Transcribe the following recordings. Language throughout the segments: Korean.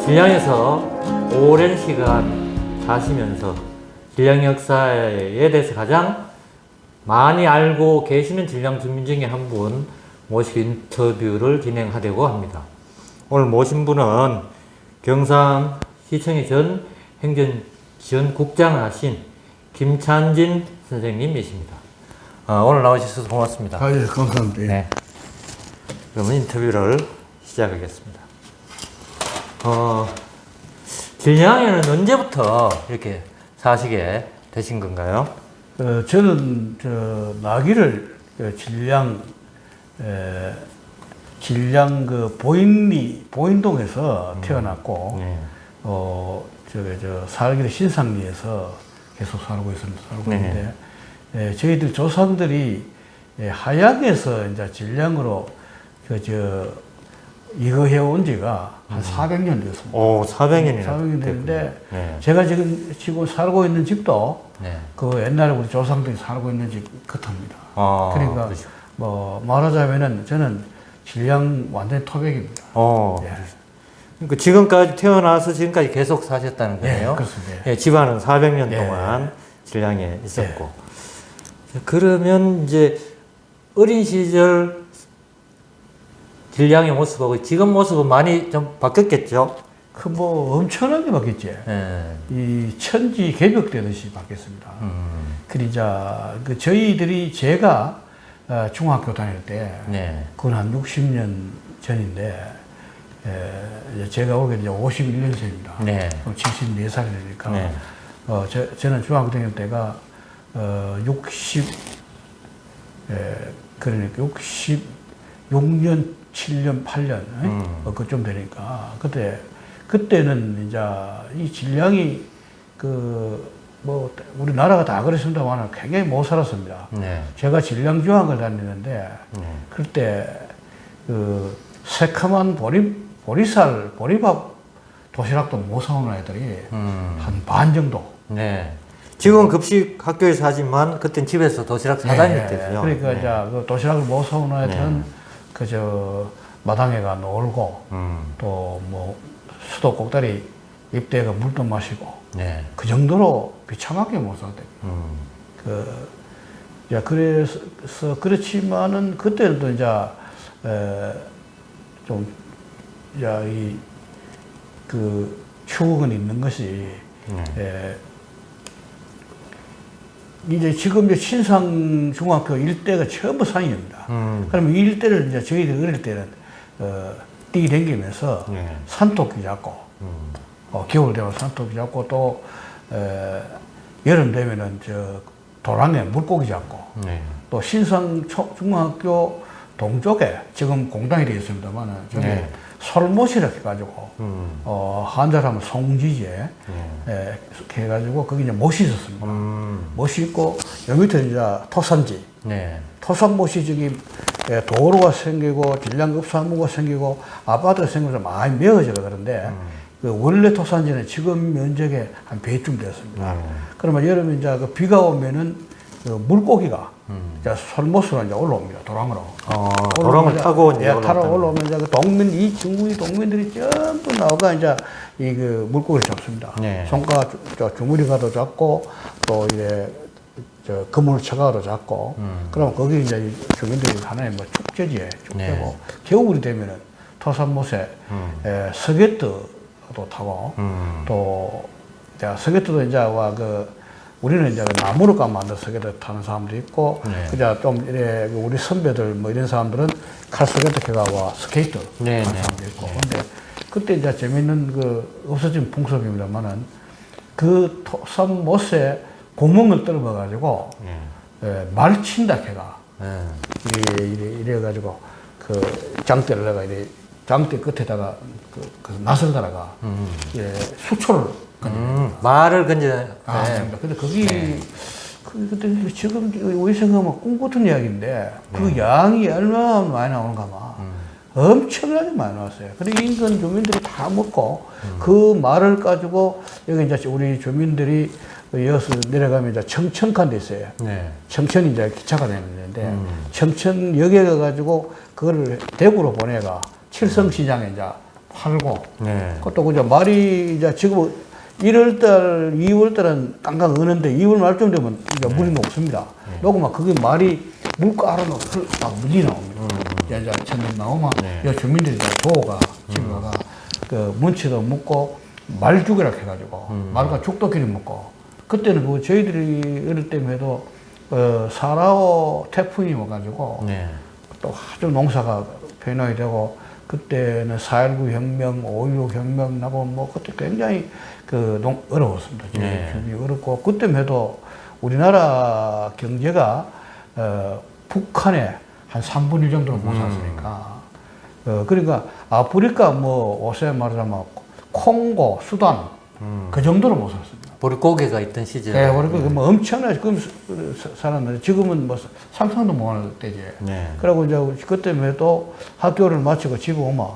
진양에서 오랜 시간 사시면서 진양 역사에 대해서 가장 많이 알고 계시는 진양 주민 중에 한 분 모시고 인터뷰를 진행하려고 합니다. 오늘 모신 분은 경상시청의 전 행정지원국장을 하신 김찬진 선생님이십니다. 오늘 나오셔서 고맙습니다. 예, 감사합니다. 네. 그러면 인터뷰를 시작하겠습니다. 진양에는 언제부터 이렇게 사시게 되신 건가요? 저는 나기를 진양 그 보인동에서 태어났고, 네. 살기를 신상리에서 계속 살고 네. 있는데, 저희들 조상들이 하양에서 이제 진양으로 이거 해온 지가 한 400년 됐습니다. 오, 400년이나 400년 됐는데, 네. 제가 지금 살고 있는 집도 네. 그 옛날에 우리 조상들이 살고 있는 집 같습니다. 그러니까 그렇죠. 뭐 말하자면은 저는 진양 완전 토백입니다. 예. 그러니까 지금까지 태어나서 지금까지 계속 사셨다는 거예요? 예, 그렇습니다. 예, 집안은 400년 예. 동안 진양에 있었고. 그러면 이제 어린 시절 진양의 모습하고 지금 모습은 많이 좀 바뀌었겠죠? 뭐 엄청나게 바뀌었지. 예. 이 천지 개벽되듯이 바뀌었습니다. 그러자 제가 중학교 다닐 때, 네. 그건 한 60년 전인데, 제가 올해 이제 51년생입니다. 네. 74살이 되니까, 네. 저는 중학교 다닐 때가, 그러니까 66년, 7년, 8년, 그쯤 되니까, 그때는 이제 이 진양이 우리나라가 다 그랬습니다만 굉장히 못 살았습니다. 네. 제가 진양 중학을 다니는데, 그때 새카만 보리밥 도시락도 못 사오는 아이들이 한 반 정도. 네. 지금 급식 학교에서 하지만 그땐 집에서 도시락 사다녔대요. 그러니까 네. 이제 그 도시락을 못 사오는 아이들은 마당에 가 놀고, 또 뭐 수도 꼭다리 입대가 물도 마시고, 네. 그 정도로 비참하게 못 살았대요. 그래서 그렇지만은 그때는 또 이제 추억은 있는 것이, 이제 지금 신상 중학교 일대가 전부 산입니다. 그러면 이 일대를 이제 저희들 어릴 때는 뛰댕기면서 산토끼 잡고, 겨울 되면 산토끼 잡고, 또 여름 되면은 도랑에 물고기 잡고, 또 신상 중학교 동쪽에 지금 공단이 되어 있습니다만은 저게 솔못이라고 해가지고 한자로 하면 송지제 해가지고 거기 이제 못이 있었습니다. 못이 있고 여기 밑에 이제 토산지, 토산못이 저기 도로가 생기고 진량급사무가 생기고 아파트가 생겨서 많이 메어져가 그런데 그 원래 토산지는 지금 면적의 한 배쯤 되었습니다. 그러면 여름에 이제 비가 오면은 물고기가 솔못으로 이제 올라옵니다. 도랑으로. 도랑을 타고 이제 타러 올라오면 이제 이 중국이 동민들이 전부 나오가 이제 물고기를 잡습니다. 손가 주무리가도 잡고 또 이래 그물 쳐가도 잡고. 그러면 거기 이제 주민들이 하나의 뭐 축제고 겨울이 되면은 토산못에 서갯도 타고 또 서갯도 이제 우리는 이제 나무로 만든 서개도 타는 사람도 있고, 그자 좀 우리 선배들 뭐 이런 사람들은 칼 서개도 해가고 스케이트 하는 사람도 있고. 근데 그때 이제 재밌는 없어진 풍습입니다만은 그 토산못에 구멍을 뚫어가지고 말 친다 해가 이래가지고 장대를 내가 장대 끝에다가 낫을 달아가 수초를 말을 근데 근데 그때 지금 우리 생각하면 꿈 같은 이야기인데 그 양이 얼마나 많이 나오는가 봐. 엄청나게 많이 나왔어요. 근데 인근 주민들이 다 먹고 그 말을 가지고 여기 이제 우리 주민들이 이어서 내려가면 이제 청천간 데 있어요. 청천이 이제 기차가 되는데 청천역에 가가지고 그거를 대구로 보내가 칠성시장에 이제 팔고. 네. 그것도 그저 말이 이제 지금 1월달, 2월달은 깡깡 어는데 2월 말쯤 되면 이제 물이 녹습니다. 녹으면 그게 말이 물가로 막 물이 나옵니다. 이제 천년 나오면 이 주민들이 조가 집에 가가 그 문치도 먹고 말죽이라고 해가지고 말과 죽도끼리 먹고 그때는 그 저희들이 어릴 때만 해도 사라오 태풍이 와가지고 또 아주 농사가 변화이 되고 그때는 4.19 혁명, 5.16 혁명 나고 뭐 그때 굉장히 어려웠습니다. 주민이 어렵고 그때만 해도 우리나라 경제가 북한의 한 3분의 1 정도로 못 살았으니까 그러니까 아프리카 뭐 요새 말하자면 콩고, 수단 그 정도로 못 살았습니다. 보릿고개가 있던 시절. 네, 그러니까 뭐 엄청나게 살았는데 지금은 뭐 상상도 못할 때지. 그리고 이제 그때만 해도 학교를 마치고 집에 오면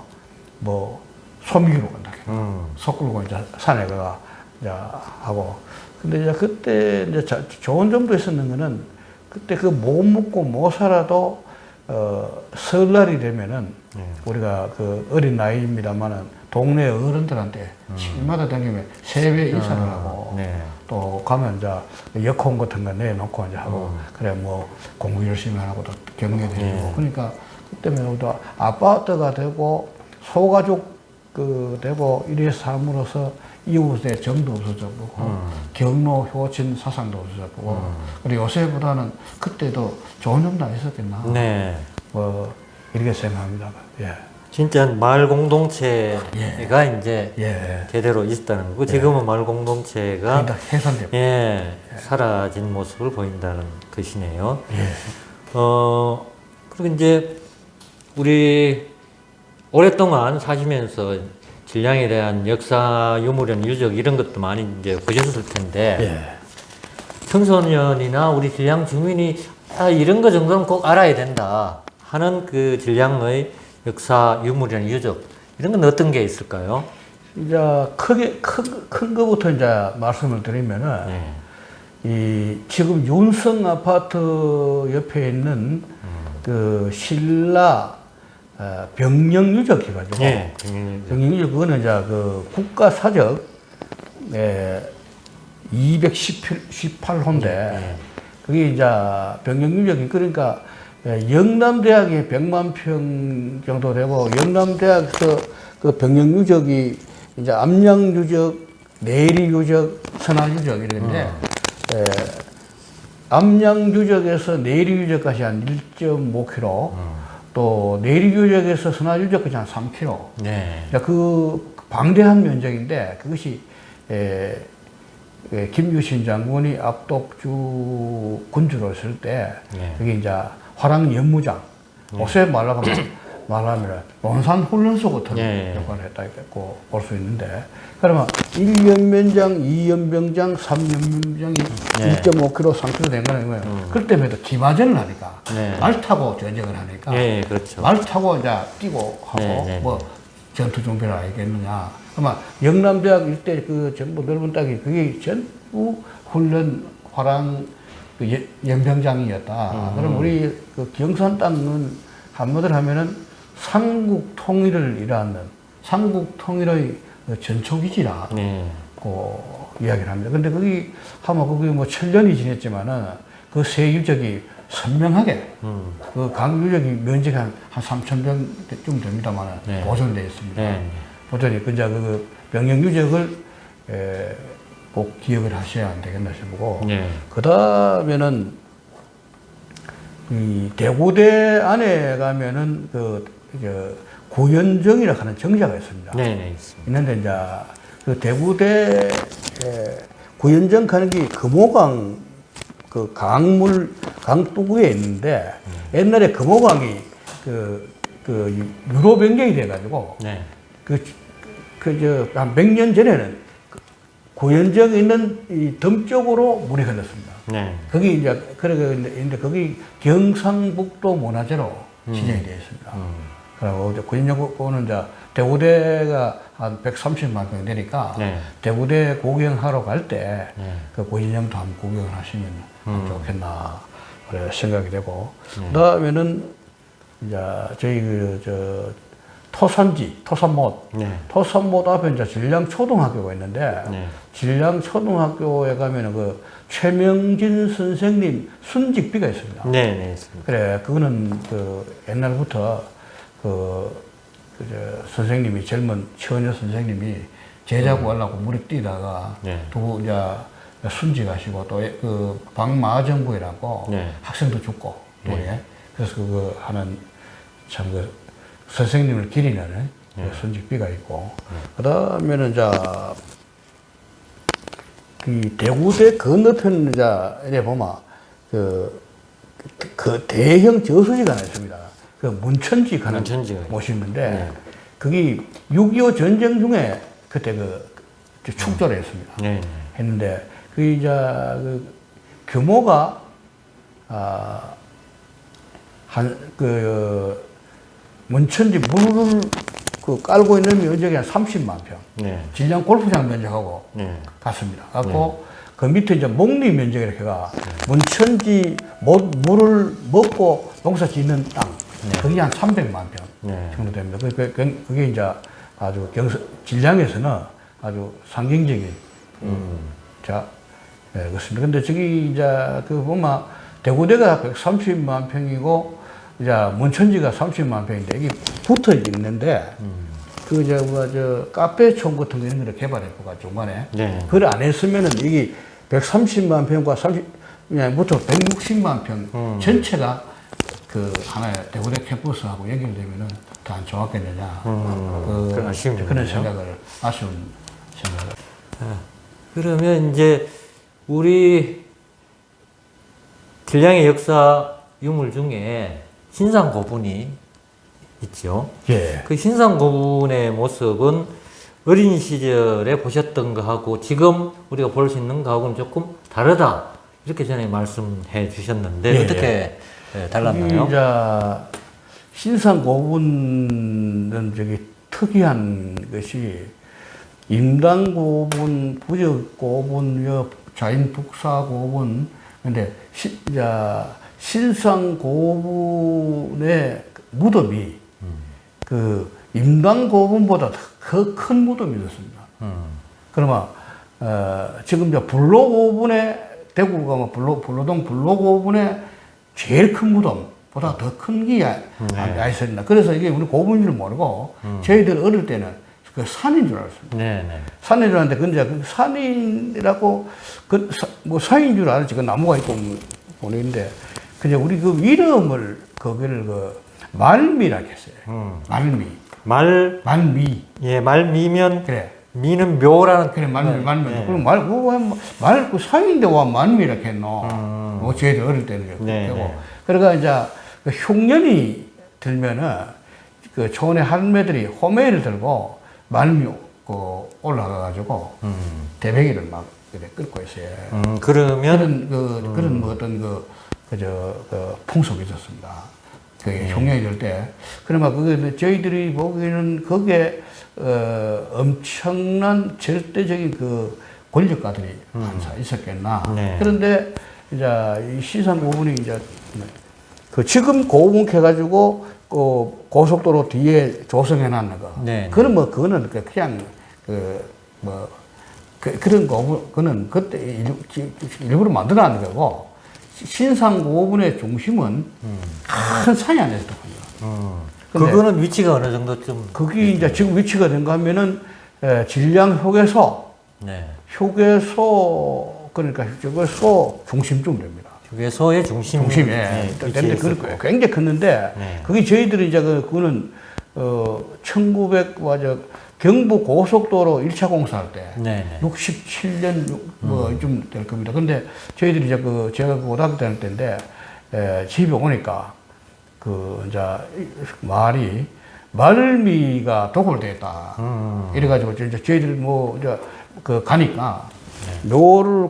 뭐 소미기로 간다. 소 끌고 이제 산에 가가 이제 하고. 근데 이제 그때 이제 좋은 점도 있었는 거는 그때 그 못 먹고 못 살아도 설날이 되면은 우리가 그 어린 나이입니다만은 동네 어른들한테 집마다 다니면 세배 인사를 하고 또 가면 이제 여권 같은 거 내놓고 이제 하고 그래 뭐 공부 열심히 하고 또 격려도 해주고 그러니까 그때면 또 아파트가 되고 소가족 되고 이래 삶으로써 이웃의 정도 없어졌고 경로 효친 사상도 없어졌고 그리고 요새보다는 그때도 좋은 점도 안 있었겠나 뭐 이렇게 생각합니다. 예. 진짜 마을 공동체가 이제 제대로 있었다는 거고 지금은 마을 공동체가 해산되고 사라진 모습을 보인다는 것이네요. 그리고 이제 우리 오랫동안 사시면서 진량에 대한 역사, 유물연, 유적 이런 것도 많이 이제 보셨을 텐데 청소년이나 우리 진량 주민이 이런 거 정도는 꼭 알아야 된다 하는 그 진량의 역사, 유물이나 유적 이런 건 어떤 게 있을까요? 이제 큰 거부터 이제 말씀을 드리면은 이 지금 윤성 아파트 옆에 있는 그 신라 병영 유적 해가지고 병영 유적 그거는 이제 그 국가 사적 218호인데 그게 이제 병영 유적이 그러니까 영남대학이 100만 평 정도 되고, 영남대학에서 그 병영유적이 이제 암양유적, 내리유적, 선화유적 이런데, 암양유적에서 내리유적까지 한 1.5km, 또 내리유적에서 선화유적까지 한 3km. 그 방대한 면적인데, 그것이 김유신 장군이 압독주 군주로 있을 때, 그게 이제 화랑 연무장, 요새 말하면 논산 훈련소 같은 역할을 했다고 볼 수 있는데, 그러면 1연면장, 2연병장, 3연병장이 1.5km, 3km 된 거는 그럴 때마다 기마전을 하니까, 말 타고 전쟁을 하니까, 그렇죠. 말 타고 이제 뛰고 하고, 뭐 전투 준비를 하겠느냐. 그러면 영남대학 일대 그 전부 넓은 땅이 그게 전부 훈련 화랑 그 연병장이었다. 그럼 우리 그 경산 땅은 한마디로 하면은 삼국 통일을 일하는 삼국 통일의 전초기지라 그 이야기를 합니다. 근데 거기 하면 거기 뭐 1000년이 지냈지만은 그 세 유적이 선명하게 그 각 유적이 면적이 한 3000평쯤 됩니다만 보존되어 있습니다. 보존이 그저 그 병영 유적을 꼭 기억을 하셔야 안 되겠나 싶고, 그 다음에는 이 대구대 안에 가면은 구연정이라고 하는 정자가 있습니다. 있는데 이제 그 대구대 구연정 가는 게 금호강 그 강둑위에 있는데 옛날에 금호강이 유로 변경이 돼가지고 한 100년 전에는 구연정에 있는 이 덤쪽으로 물이 흘렀습니다. 거기 이제, 그런데 거기 경상북도 문화재로 지정이 되어 있습니다. 그리고 구연정은 이제 대구대가 한 130만 명 되니까 대구대 구경하러 갈 때 그 구연정도 한번 구경을 하시면 좋겠나, 그래 생각이 되고. 그 다음에는 이제 저희 토산지, 토산못. 네. 토산못 앞에 이제 진량초등학교가 있는데, 네. 진량초등학교에 가면은 그 최명진 선생님 순직비가 있습니다. 네, 네, 있습니다. 그래, 그거는 그 옛날부터 선생님이 젊은 처녀 선생님이 제자 구하려고 물에 뛰다가 네. 또 이제 순직하시고 또 그 박마정부이라고 네. 학생도 죽고 또 네. 예. 그래서 그거 하는 참 그 선생님을 기리는 네. 순직비가 있고 그다음에는 그 대구대 건너편 이래 보면 그 대형 저수지가 하나 있습니다. 그 문천지 가는 곳이 있는데 네. 그게 6.25 전쟁 중에 그때 그 축조를 했습니다. 네. 했는데 그 규모가 문천지 물을 깔고 있는 면적이 한 30만 평. 네. 진량 골프장 면적하고 네. 같습니다. 갖고 그 밑에 이제 목리 면적 이렇게가 문천지 물을 먹고 농사 짓는 땅. 그게 한 300만 평 정도 됩니다. 그게 이제 아주 진량에서는 아주 상징적인 그렇습니다. 근데 저기 이제 그 보면 대구대가 130만 평이고 이제 문천지가 30만 평인데 이게 붙어 있는데 저 카페촌 같은 거 이런 거를 개발했고 중간에 그걸 안 했으면은 이게 130만 평과 30부터 160만 평 전체가 그 하나의 대구대 캠퍼스하고 연결되면은 더 안 좋았겠느냐 그런 아쉬운 생각을. 그러면 이제 우리 진량의 역사 유물 중에 신상고분이 있죠. 예. 그 신상고분의 모습은 어린 시절에 보셨던 거하고 지금 우리가 볼 수 있는 거하고는 조금 다르다. 이렇게 전에 말씀해 주셨는데 예, 어떻게 달랐나요? 신상고분은 특이한 것이 임당고분, 부적고분, 자인북사고분, 근데 신상고분의 무덤이 그 임당고분보다 더 큰 무덤이 있었습니다. 그러면 지금 불로고분의 대구 가면 불로동 불로고분의 제일 큰 무덤보다 더 큰 게 있었나. 그래서 이게 우리 고분인 줄 모르고 저희들 어릴 때는 그 산인 줄 알았습니다. 네네. 산인 줄 알았는데, 근데 그 산이라고, 산인 줄 알았지. 그 나무가 있고 보는데, 근데 우리 그 이름을, 거기를 말미라고 했어요. 말미. 예, 말미면. 그래. 미는 묘라는. 그래, 말미. 그럼 그 산인데 와 말미라고 했노. 저희들 어릴 때는. 네. 그러니까 이제 그 흉년이 들면은 그 초원의 할매들이 호메를 들고 말미 올라가가지고 대배기를 막 끓고 있어요. 그러면 그런 뭐 어떤 풍속이 있었습니다. 그 흉년이 들 때. 그러면 그게 저희들이 보기에는 거기에 엄청난 절대적인 그 권력가들이 항상 있었겠나. 네. 그런데 이제 이 시산 고분이 이제 그 지금 고분 해가지고 고속도로 뒤에 조성해 놨는 거. 네. 그건 그거는 그냥 그런 고분, 그거는 그때 일부러 만들어 놨는 거고, 신상 고분의 중심은 큰 산이 안에 있었거든요. 그거는 위치가 어느 정도쯤? 거기 이제 지금 위치가 된가 하면은, 진량 휴게소. 네. 휴게소, 그러니까 휴게소 중심쯤 됩니다. 휴게소의 중심에. 근데 그 굉장히 컸는데, 그게 저희들이 이제 그거는, 경부 고속도로 1차 공사할 때, 67년 좀 될 겁니다. 근데 저희들이 이제 제가 고등학교 다닐 때인데, 집에 오니까, 이제 말미가 도굴되어 있다. 이래가지고, 이제 저희들이 가니까, 묘를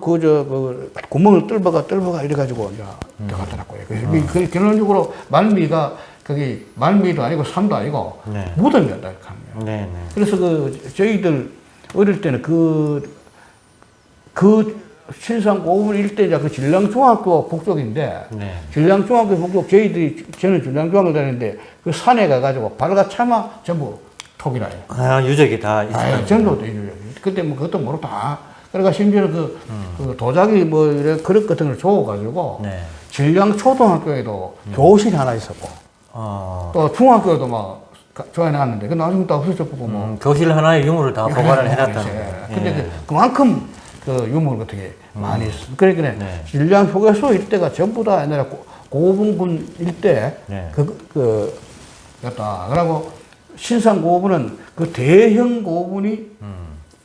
구멍을 뚫어가 이래가지고, 이제 들어갔더라고요. 그래서 결론적으로 말미가, 거기 말미도 아니고 산도 아니고, 무덤이었다. 이렇게 하는 거예요. 그래서 저희들 어릴 때는 신상 고분 일대자 그 진량중학교 북쪽인데 네. 진량중학교 북쪽 저는 진량중학교 다니는데 그 산에 가가지고 발가 차마 전부 톡이라요. 아, 유적이 다 있어요. 전부 그때 뭐 그것도 모르고 다. 그러니까 심지어는 그 도자기 뭐 이런 그릇 같은 걸 줘가지고 네. 진량초등학교에도 교실이 하나 있었고 또 중학교에도 막 조해놨는데 그 나중에 또 없어졌고 뭐 교실 하나의 유물을 다 보관을 해놨다는 그렇지. 거예요. 근데 예. 그만큼 그 유물 같은 게 많이 있어. 그러니까 네. 진량 휴게소 일대가 전부 다 옛날에 고분군 일대 네. 였다. 그러고 신상 고분은 그 대형 고분이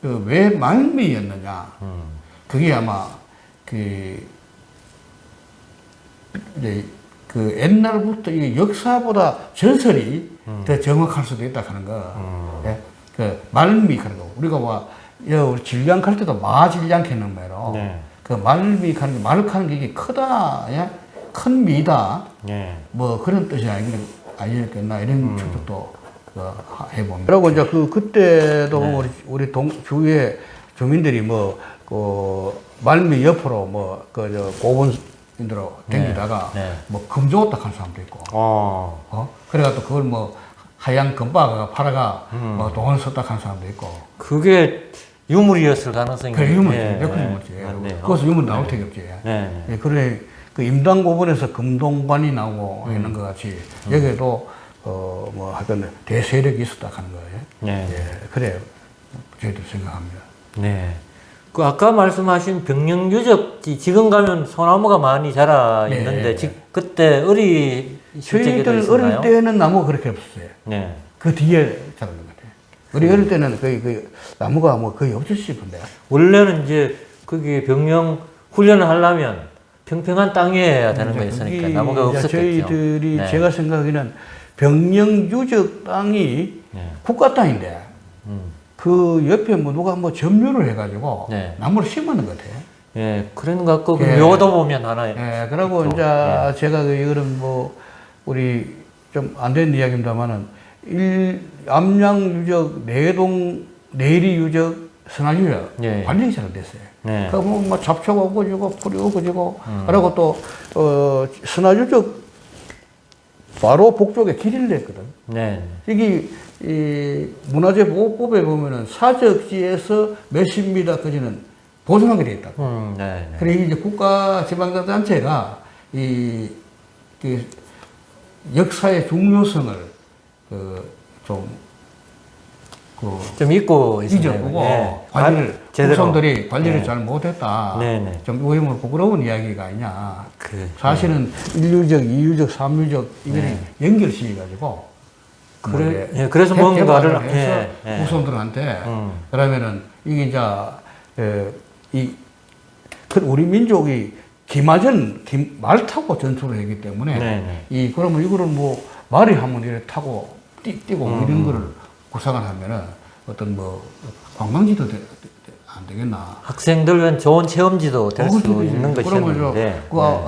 그 왜 말미였느냐. 그게 아마 이제 그 옛날부터 이 역사보다 전설이 더 정확할 수도 있다 하는 거. 예? 그 말미 하는 거. 우리가 우리 질량 할 때도 마질량 캐는 말로. 네. 그 말미 하는 게 말하는 게 이게 크다, 예? 큰 미다. 네. 뭐 그런 뜻이 아니겠나 이런 추측도 해봅니다. 그리고 이제 그때도 네. 우리 주위에 주민들이 말미 옆으로 고분인들로 댕기다가 네. 금 주웠다 하는 사람도 있고, 그래가 또 그걸 하얀 금바가 팔아가 돈을 썼다 하는 사람도 있고. 그게 유물이었을 가능성이 그래, 유물이지. 예, 몇 예, 유물이지. 맞네요. 그것은 유물 나올 테기 없지. 네. 예, 그래, 그 임당고분에서 금동관이 나오고 있는 것 같이, 여기에도, 하여튼 대세력이 있었다 하는 거예요. 네. 예, 그래요. 저희들 생각합니다. 네. 그 아까 말씀하신 병영 유적지 지금 가면 소나무가 많이 자라 네. 있는데 그때 어리실 적에도 저희들 있었나요? 어릴 때는 나무가 그렇게 없었어요. 네. 그 뒤에 자라는 것 같아요. 우리 어릴 때는 거의 나무가 거의 없을 싶은데. 원래는 이제 거기 병영 훈련을 하려면 평평한 땅에 해야 되는 거였으니까 나무가 없었겠죠. 저희들이 네. 제가 생각하기는 병영 유적 땅이 네. 국가 땅인데 그 옆에 누가 점유를 해가지고 네. 나무를 심었는 것 같아요. 예, 그런 것 같고 예. 묘도 보면 하나. 예, 그리고 이제 제가 이거는 우리 좀 안 된 이야기입니다만은 암양 유적, 내동, 내리 유적, 선화 유적 예. 관리가 잘 안 됐어요. 네. 그 잡초가 엎어지고 풀이 엎어지고 그리고 또 선화 유적 바로 북쪽에 길을 냈거든. 네. 이게 이 문화재 보호법에 보면은 사적지에서 몇십 미터까지는 보존하게 돼 있다고. 네. 그래 이제 국가 지방자치단체가 그 역사의 중요성을 좀 잊고 잊어보고 예. 관리를 제대로. 후손들이 관리를 네. 잘 못했다. 네네. 좀 의문을 부끄러운 이야기가 아니냐. 그, 사실은 1유적, 2유적, 3유적 이거는 연결시켜 가지고 그래, 예, 그래서 뭔가를 해서 예. 후손들한테 그러면은 이게 이제 우리 민족이 말 타고 전투를 했기 때문에 네네. 그러면 이거를 말이 한번 이렇게 타고 뛰고 이런 거를 구상을 하면은 어떤 관광지도 안 되겠나. 학생들은 좋은 체험지도 될 수 그렇지. 있는 그러면 것이었는데.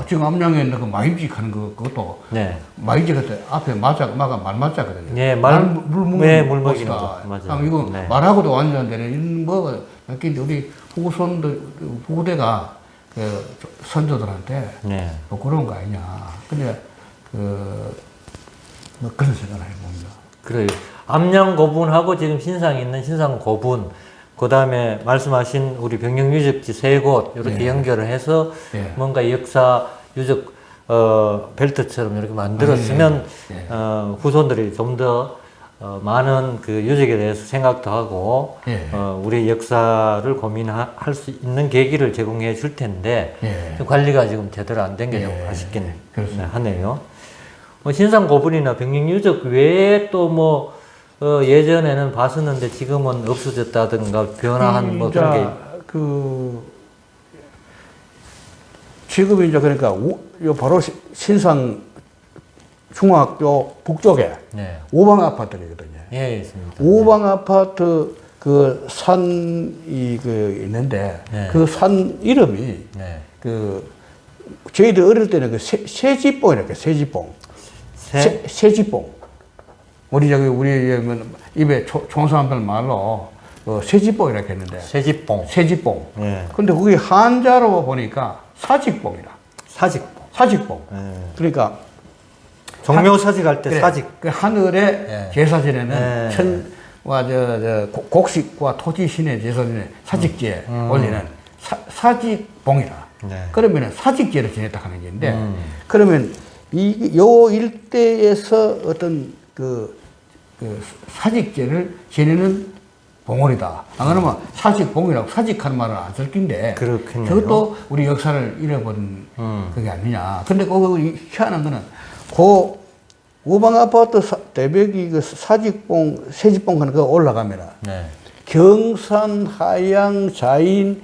지금 암양에 있는 그 마임직 하는 그것도 네. 마임직 그때 앞에 마가 말맞자거든요. 네, 물 먹이는 거. 맞아요. 이거 네. 말하고도 완전 안 되는 이런 근데 우리 후대가 선조들한테 네. 그런 거 아니냐. 근데 그런 생각을 해봅니다. 그래요. 암양고분하고 지금 신상에 있는 신상고분, 그 다음에 말씀하신 우리 병영유적지 세 곳, 이렇게 네. 연결을 해서 네. 뭔가 역사 유적, 벨트처럼 이렇게 만들었으면, 네. 후손들이 좀 더, 많은 그 유적에 대해서 생각도 하고, 네. 우리 역사를 고민할 수 있는 계기를 제공해 줄 텐데, 네. 관리가 지금 제대로 안 된 게 좀 네. 아쉽긴 그렇습니다. 하네요. 신상고분이나 병영유적 외에 또 예전에는 봤었는데 지금은 없어졌다든가 변화한 그런 게. 지금 이제 그러니까 바로 신상 중학교 북쪽에 네. 오방 아파트거든요. 예, 있습니다. 오방 아파트 그 산이 있는데 네. 그 산 이름이 네. 저희들 어릴 때는 세지봉이랄까 세지봉. 세지봉. 우리 입에 총사람들 말로 세지뽕이라고 했는데. 세지뽕. 세지뽕. 예. 근데 그게 한자로 보니까 사직뽕이라. 사직뽕. 사직뽕. 예. 그러니까 종묘사직할 때 그래, 사직. 그 하늘에 예. 제사 지내는 예. 천과 곡식과 토지 신의 제사 지내 사직제에 올리는 사직봉이라. 네. 그러면은 사직제를 지냈다 하는 게인데, 그러면 요 일대에서 어떤 그 사직제를 지내는 봉오리다. 안 그러면 사직봉이라고 사직하는 말은 안 쓸 텐데, 그렇군요. 그것도 우리 역사를 잃어버린 그게 아니냐. 근데 그 희한한 거는 그 우방 아파트 대벽이 그 사직봉, 세직봉 하는 거 올라가면 네. 경산, 하양, 자인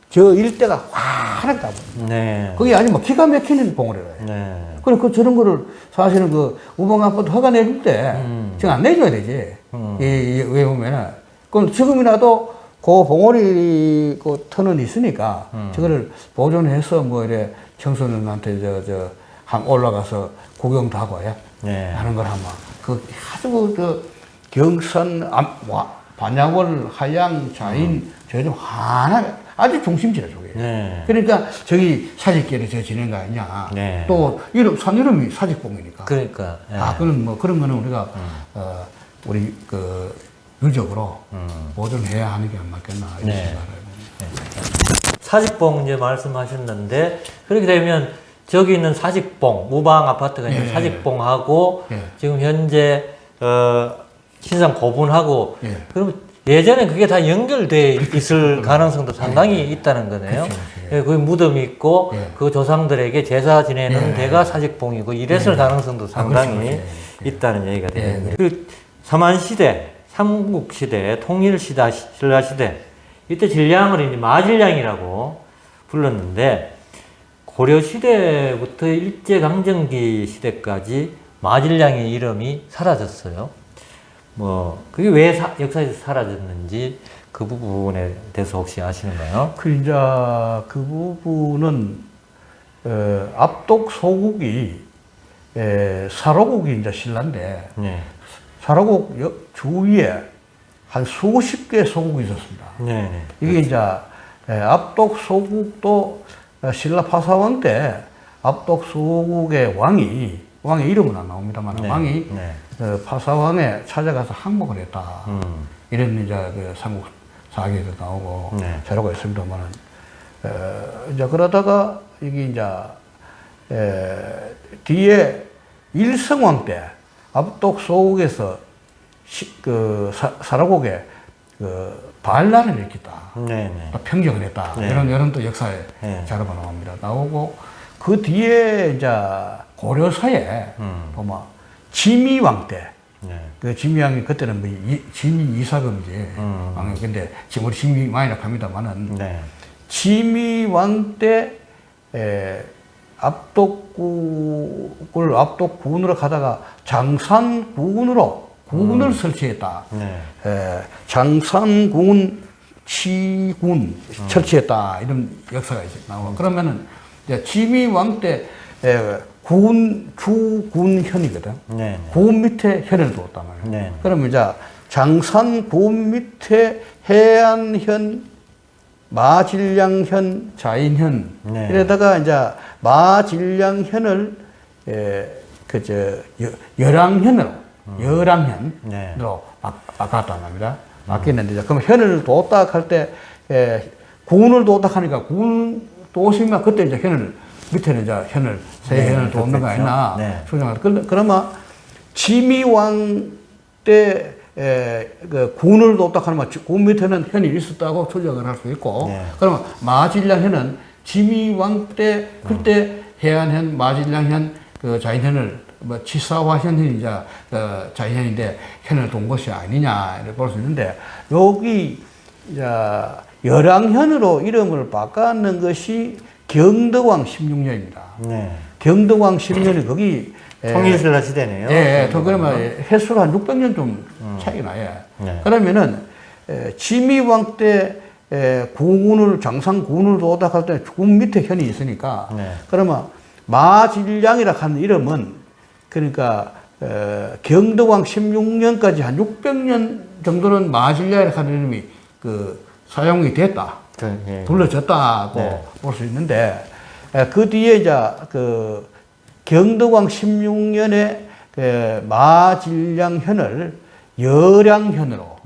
저 일대가 환하게 가버려. 네. 그게 아니 뭐 기가 막히는 봉오리라. 네. 그래, 저런 거를 사실은 그 우방 아파트 허가 내줄 때 지금 안 내줘야 되지. 왜 보면은. 그럼 지금이라도 그 봉오리 그 터는 있으니까 저거를 보존해서 뭐 이래 청소년한테 한 올라가서 구경도 하고 네. 하는 걸 하면 그 아주 경산, 반야월, 하양, 자인 저좀 하나 아주 중심지라 저게. 네. 그러니까 저기 사직계를 저 지낸 거 아니냐. 네. 또 산 이름이 사직봉이니까. 그러니까. 예. 그런 뭐 그런 거는 우리가 우리 그 유적으로 보존해야 하는 게 안 맞겠나 이런 네. 생각을 해봅니다. 사직봉 이제 말씀하셨는데 그렇게 되면 저기 있는 사직봉 우방 아파트가 있는 예. 사직봉하고 예. 지금 현재 신상 고분하고 예. 그럼 예전에 그게 다 연결돼 있을 가능성도 상당히 있다는 거네요. 그렇죠, 그렇죠. 예, 거기 무덤이 있고 예. 그 조상들에게 제사 지내는 예. 데가 사직봉이고 이랬을 가능성도 상당히 그렇죠. 예. 있다는 얘기가 예. 되는 거예요. 그 삼한시대, 삼국시대, 통일시대, 신라시대 이때 진량을 이제 마진량이라고 불렀는데 고려시대부터 일제강점기 시대까지 마진량의 이름이 사라졌어요. 뭐 그게 왜 역사에서 사라졌는지 그 부분에 대해서 혹시 아시는가요? 이제 그 부분은 압독 소국이 사로국이 이제 신라인데 네. 사로국 주위에 한 수십 개의 소국이 있었습니다. 네. 네. 이게 이제 압독 소국도 신라 파사왕 때 압독 소국의 왕의 이름은 안 나옵니다만 네. 왕이 네. 파사왕에 찾아가서 항복을 했다. 이런 이제 그 삼국 사기에도 나오고 네. 자료가 있습니다만은 이제 그러다가 이게 이제 뒤에 일성왕 때 압독 소국에서 사라국에 반란을 일으켰다. 네. 또 평정을 했다. 네. 이런 또 역사에 네. 자료가 나오고 그 뒤에 이제 고려사에 보면 지미왕 때 네. 그 지미왕이 그때는 뭐 지미 이사금이지. 근데 지금 우리 지미왕이라고 합니다만은 네. 지미왕 때 압독군으로 가다가 장산군으로 군을 설치했다. 네. 장산군 치군 설치했다. 이런 역사가 이제 나오고 그러면은 이제 지미왕 때 주군현이거든. 네. 군 밑에 현을 두었단 말이야. 네. 그러면 이제 장산군 밑에 해안현, 마진량현, 자인현 네. 이러다가 이제 마진량현을 열왕현으로 네. 바꿨단 말입니다. 바뀌는데 이제 그럼 현을 도딱 할 때 군을 도딱 하니까 군 도시면 그때 이제 현을 밑에는 이제 현을 세 현을 도는 거 아니나 네. 그러면 지미왕 때 그 군을 도딱 하면 군 밑에는 현이 있었다고 추정을 할 수 있고 네. 그러면 마진량현은 지미왕 때 그때 해안현, 마진량현, 그 자인현을 뭐 치사화현이 이제 자인현인데 현을 돈 것이 아니냐 이렇게 볼 수 있는데 여기 이제 열왕현으로 이름을 바꿨는 것이 경덕왕 16년입니다. 네. 경덕왕 10년이 거기 통일신라 시대네요. 예, 더 그러면 횟수가 한 600년 좀 차이 나요. 네. 그러면은 지미왕 때 장산군을 도닥할 때 군 밑에 현이 있으니까 네. 그러면 마진량이라 하는 이름은 그러니까 경덕왕 16년까지 한 600년 정도는 마진량이라 하는 이름이 그 사용이 됐다. 예. 불러졌다고 네. 볼 수 있는데, 그 뒤에 이제 그 경덕왕 16년에 그 마질량현을 여량현으로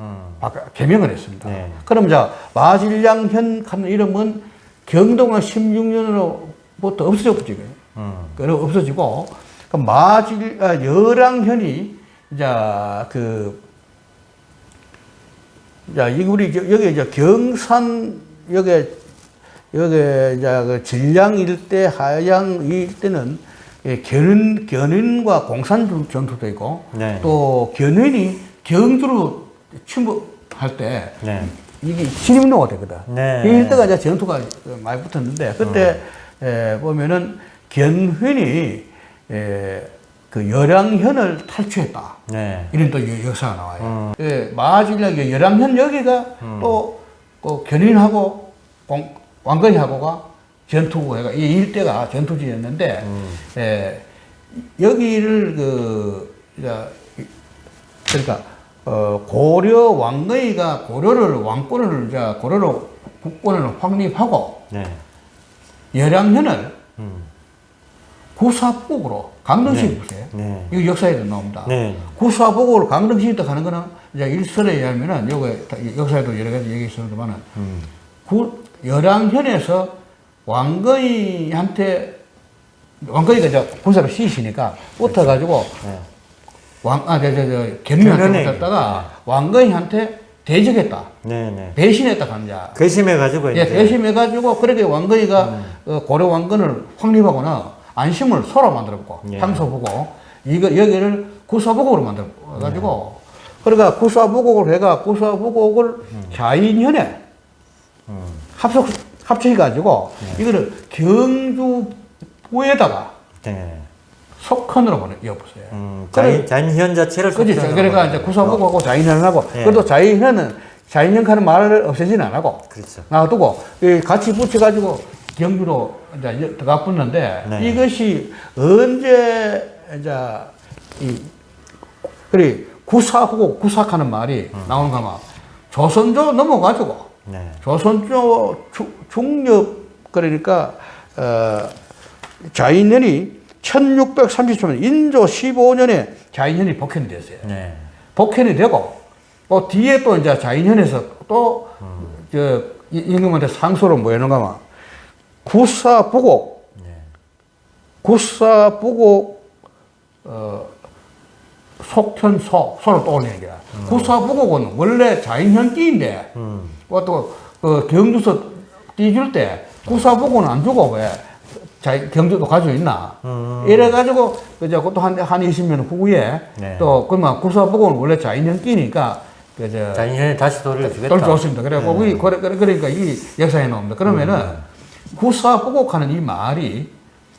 개명을 했습니다. 네. 그럼 이제 마질량현 하는 이름은 경덕왕 16년으로부터 없어졌고 지금. 없어지고, 그 여량현이 이제 이 우리 여기 이제 경산 이제 그 진량 일대, 하양 일대는 견인과 공산 전투도 있고, 네. 또 견인이 경주로 침범할 때 네. 이게 진입로가 되거든. 네. 이 일대가 이제 전투가 많이 붙었는데, 그때 보면은 견인이 그 여량현을 탈취했다. 네. 이런 또 역사가 나와요. 마질량 여량현 여기가 또 견인하고 왕건이하고가 전투고 해가 이 일대가 전투지였는데 여기를 그러니까 고려 왕건이가 고려로 국권을 확립하고 네. 여량현을 구사복으로 강릉시 보세요. 네. 이거 역사에도 나옵니다. 네. 구사복으로 강릉시에 가는 거는 이제 일설에 의하면은 요게 역사에도 여러 가지 얘기 있습니다만은 여량현에서 왕건이가 이제 군사를 시시니까 붙어가지고 견인한테 붙었다가 왕건이한테 대적했다. 네. 배신했다 감자. 괘씸해가지고 예, 배신해가지고 그렇게 왕건이가 고려 왕건을 확립하고는 안심을 소로 만들었고 예. 향소보고 여기를 구사보곡으로 만들어가지고 그러니까 구사보곡을 해가 구사보곡을 자인현에 합쳐가지고 이거를 경주부에다가 네. 석헌으로 이어보세요. 자인현 자체를 그렇지. 그러니까 이제 구사보곡하고 자인현을 하고 예. 그래도 자인현 하는 말을 없애지는 안 하고 그렇죠. 놔두고 같이 붙여가지고 경주로 이제 들어가 붙는데 네. 이것이 언제 그래 구사하고 구삭하는 말이 나오는가 막 조선조 넘어가지고 네. 조선조 중엽 그러니까 자인현이 1630년 인조 15년에 자인현이 복현이 됐어요. 네. 복현이 되고 또 뒤에 또 이제 자인현에서 또 임금한테 상소로 모여는가 막 구사부곡, 속현소를 떠올리는 거야. 구사부곡은 원래 자인현띠인데, 또, 경주서 띠줄 때, 구사부곡은 안 주고 왜, 경주도 가지고 있나. 이래가지고, 그것도 한 20년 후에, 네. 또, 그러면 구사부곡은 원래 자인현띠니까, 자인현이 다시 돌려주겠다. 돌려줬습니다. 그러니까 이 역사에 나옵니다. 그러면은, 구사보곡하는 이 말이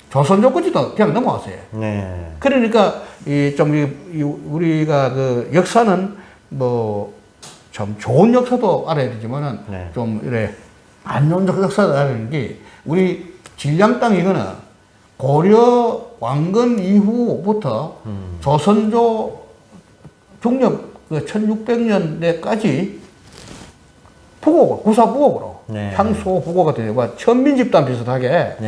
조선조까지도 그냥 넘어왔어요. 네. 그러니까 우리가 그 역사는 참 좋은 역사도 알아야 되지만은 네. 좀 이래 안 좋은 역사도 알아야 되는 게 우리 진량 땅 이거는 고려 왕건 이후부터 조선조 중엽 1600년대까지 구사부곡으로 향소부곡가 되고 천민집단 비슷하게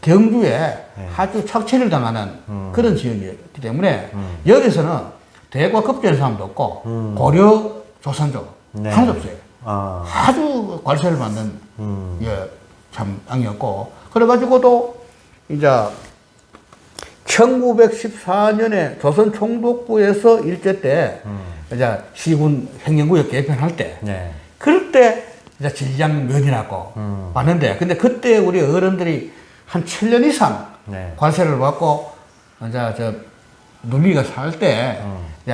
경주에 아주 착취를 당하는 그런 지역이기 때문에 여기서는 대과 급제하는 사람도 없고 고려 조선조 하나도 없어요. 아주 관세를 받는 참 땅이었고 그래가지고도 이제 1914년에 조선 총독부에서 일제 때 이제 시군 행정구역 개편할 때 그럴 때 이제 진량면이라고 봤는데 근데 그때 우리 어른들이 한 7년 이상 관세를 받고 이제 누리가 살 때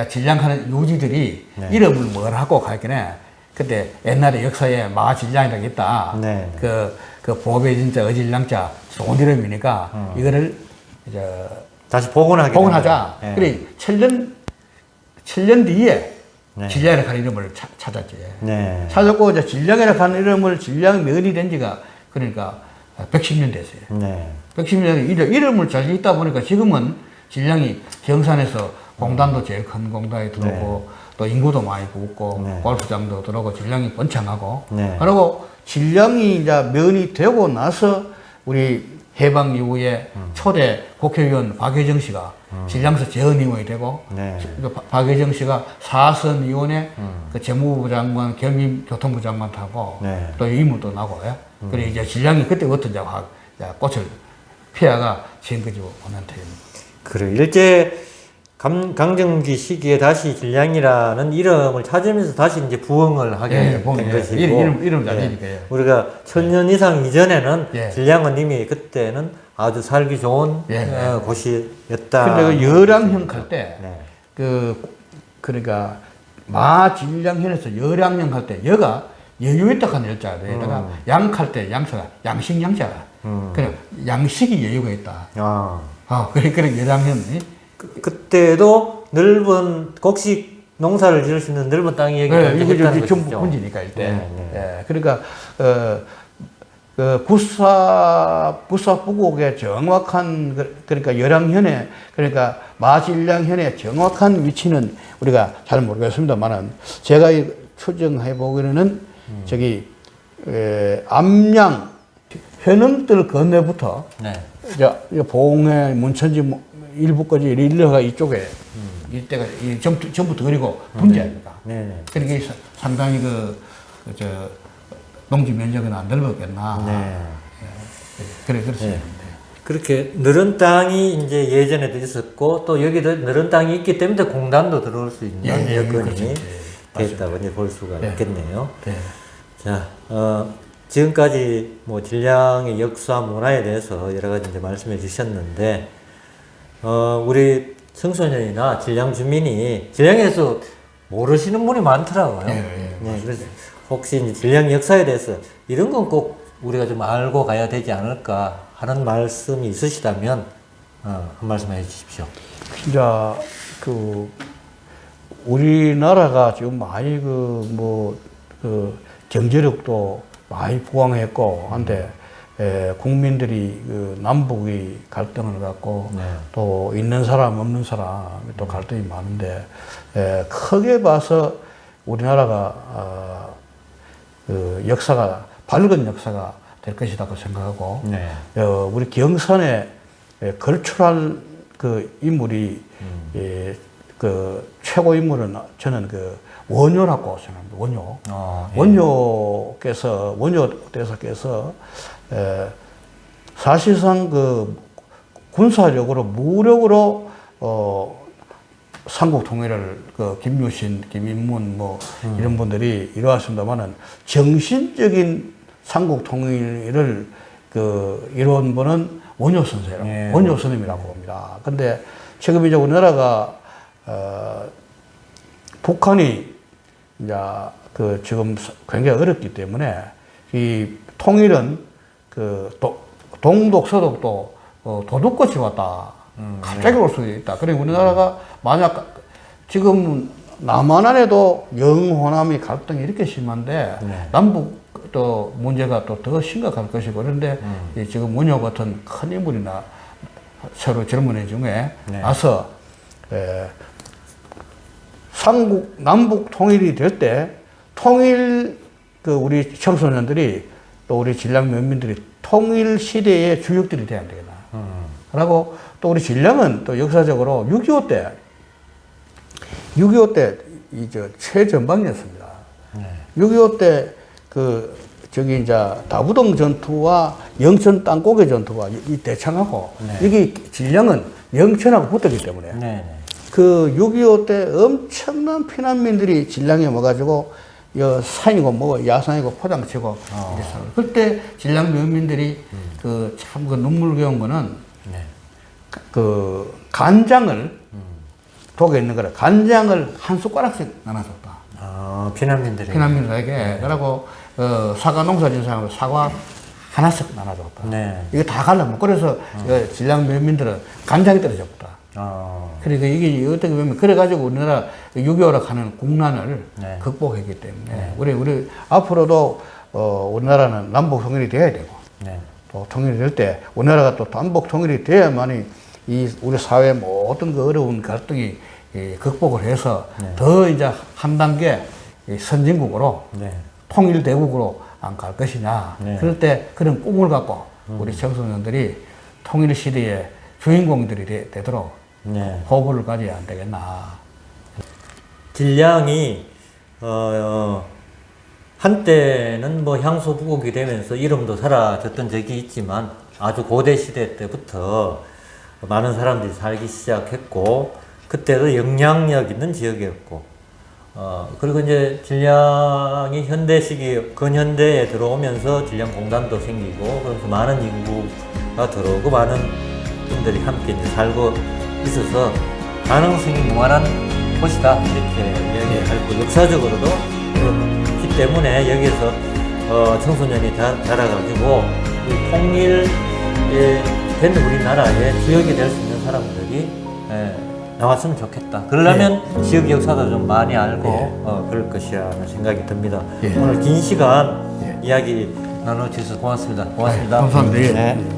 진량하는 요지들이 이름을 뭐라고 가르치네. 그때 옛날에 역사에 마진량이라고 있다. 그 보배 진짜 어진량자 좋은 이름이니까 이거를 이제 다시 복원하자. 그래 7년 뒤에 진량이라고 하는 이름을 찾았지. 찾았고 이제 진량이라고 하는 이름을 진량면이 된 지가 그러니까 110년 됐어요. 110년 이름을 잘 짓다 보니까 지금은 진량이 경산에서 공단도 제일 큰 공단이 들어오고 또 인구도 많이 붙고 네. 골프장도 들어오고 질량이 번창하고 네. 그리고 질량이 이제 면이 되고 나서 우리 해방 이후에 초대 국회의원 박혜정 씨가 질량서 재헌의원이 되고 네. 박혜정 씨가 사선위원회 그 재무부 장관, 경민교통부 장관 타고 네. 또 임무도 나고 예? 그래 이제 질량이 그때부터 이제 확 꽃을 피어가 지금 까지 오는 터입니다. 그래 일제 강점기 시기에 다시 질량이라는 이름을 찾으면서 다시 이제 부흥을 하게 예, 된 부흥, 예. 것이고 이름 잘리니까 예. 우리가 1000년 이상 이전에는 예. 질량은 이미 그때는 아주 살기 좋은 예. 곳이었다. 근데 그 열왕형 할 때 네. 그러니까 마질량현에서 열왕형 할 때 여가 여유있다 하는 열자에다가 양할 때 양서가 양식 양자가 그래 양식이 여유가 있다. 그래 열왕현 그때도 넓은 곡식 농사를 지을 수 있는 넓은 땅이 여기 네, 이거 있다는 전부 것이죠. 분지니까 이때. 네, 네. 예, 그러니까 그 부사부국의 정확한 그러니까 열왕현의 그러니까 마질량현의 정확한 위치는 우리가 잘 모르겠습니다만은 제가 추정해 보기로는 저기 암양 회넘들 건너부터 네. 이제 봉해 문천지 일부까지 일러가 이쪽에 이때가 전부 그리고 분지입니다. 네. 그러니까 상당히 저 농지 면적은 안 넓었겠나. 네. 그래 그렇습니다. 네. 그렇게 늘은 땅이 이제 예전에도 있었고 또 여기도 늘은 땅이 있기 때문에 공단도 들어올 수 있는 여건이 그렇죠. 됐다고 이제 볼 수가 있겠네요. 네. 자, 지금까지 뭐 질량의 역사 문화에 대해서 여러 가지 이제 말씀해 주셨는데, 우리 청소년이나 질량 주민이 질량에서 모르시는 분이 많더라고요. 네, 그래서 혹시 이제 질량 역사에 대해서 이런 건 꼭 우리가 좀 알고 가야 되지 않을까 하는 말씀이 있으시다면, 한 말씀 해 주십시오. 진짜 우리나라가 지금 많이 경제력도 많이 부강했고 한데 국민들이 남북이 갈등을 갖고 또 있는 사람 없는 사람이 또 갈등이 많은데 크게 봐서 우리나라가 역사가 밝은 역사가 될 것이라고 생각하고 우리 경산에 걸출할 인물이 최고 인물은 저는 원효라고 생각합니다. 원효. 원효 대사께서 사실상 군사력으로 무력으로 삼국 통일을 김유신, 김인문 이런 분들이 이루었습니다만은 정신적인 삼국 통일을 이루은 분은 원효 선생이라고 원효 스님이라고 봅니다. 근데 지금 이제 우리나라가 북한이 이제 지금 굉장히 어렵기 때문에 이 통일은 동독 서독도 도둑같이 왔다. 갑자기 올 수 있다. 그래 우리나라가 만약 지금 남한 안에도 영호남이 갈등이 이렇게 심한데 남북 또 문제가 또 더 심각할 것이고 그런데 지금 문효 같은 큰 인물이나 서로 젊은이 중에 와서 남북 통일이 될 때 우리 청소년들이 또 우리 질량 면민들이 통일 시대의 주역들이 돼야 되겠나. 라고 또 우리 질량은 또 역사적으로 6.25 때 최전방이었습니다. 6.25 때 저기 이제 다부동 전투와 영천 땅고개 전투가 이 대창하고 여기 질량은 영천하고 붙었기 때문에 6.25 때 엄청난 피난민들이 질량에 와가지고 산이고 야산이고 포장치고 그때 질량 면민들이 참 눈물겨운 거는 간장을 독에 있는 거라 간장을 한 숟가락씩 나눠줬다. 피난민들에게 그러고 사과 농사 지은 사람은 사과 하나씩 나눠줬다. 이거 다 갈라면 그래서 질량 면민들은 간장이 떨어졌다. 그러니까 이게 어떻게 보면 그래가지고 우리나라 6.25라 하는 국난을 극복했기 때문에 우리 앞으로도 우리나라는 남북 통일이 돼야 되고 또 통일이 될 때 우리나라가 또 남북 통일이 돼야만이 이 우리 사회 모든 어려운 갈등이 극복을 해서 네. 더 이제 한 단계 선진국으로 네. 통일대국으로 안 갈 것이냐. 네. 그럴 때 그런 꿈을 갖고 우리 청소년들이 통일 시대의 주인공들이 되도록 네. 호불을 가져야 안 되겠나. 진량이 한때는 뭐 향소부국이 되면서 이름도 사라졌던 적이 있지만 아주 고대 시대 때부터 많은 사람들이 살기 시작했고 그때도 영향력 있는 지역이었고 그리고 이제 진량이 현대 시기 근현대에 들어오면서 진량공단도 생기고 그래서 많은 인구가 들어오고 많은 분들이 함께 이제 살고 있어서 가능성이 무한한 곳이다 이렇게 이야기하고 역사적으로도 그렇기 때문에 여기에서 청소년이 자라가지고 이 통일된 우리나라의 주역이 될 수 있는 사람들이 나왔으면 좋겠다. 그러려면 지역 역사도 좀 많이 알고 그럴 것이야 하는 생각이 듭니다. 오늘 긴 시간 이야기 나눠주셔서 고맙습니다. 고맙습니다. 감사합니다. 네.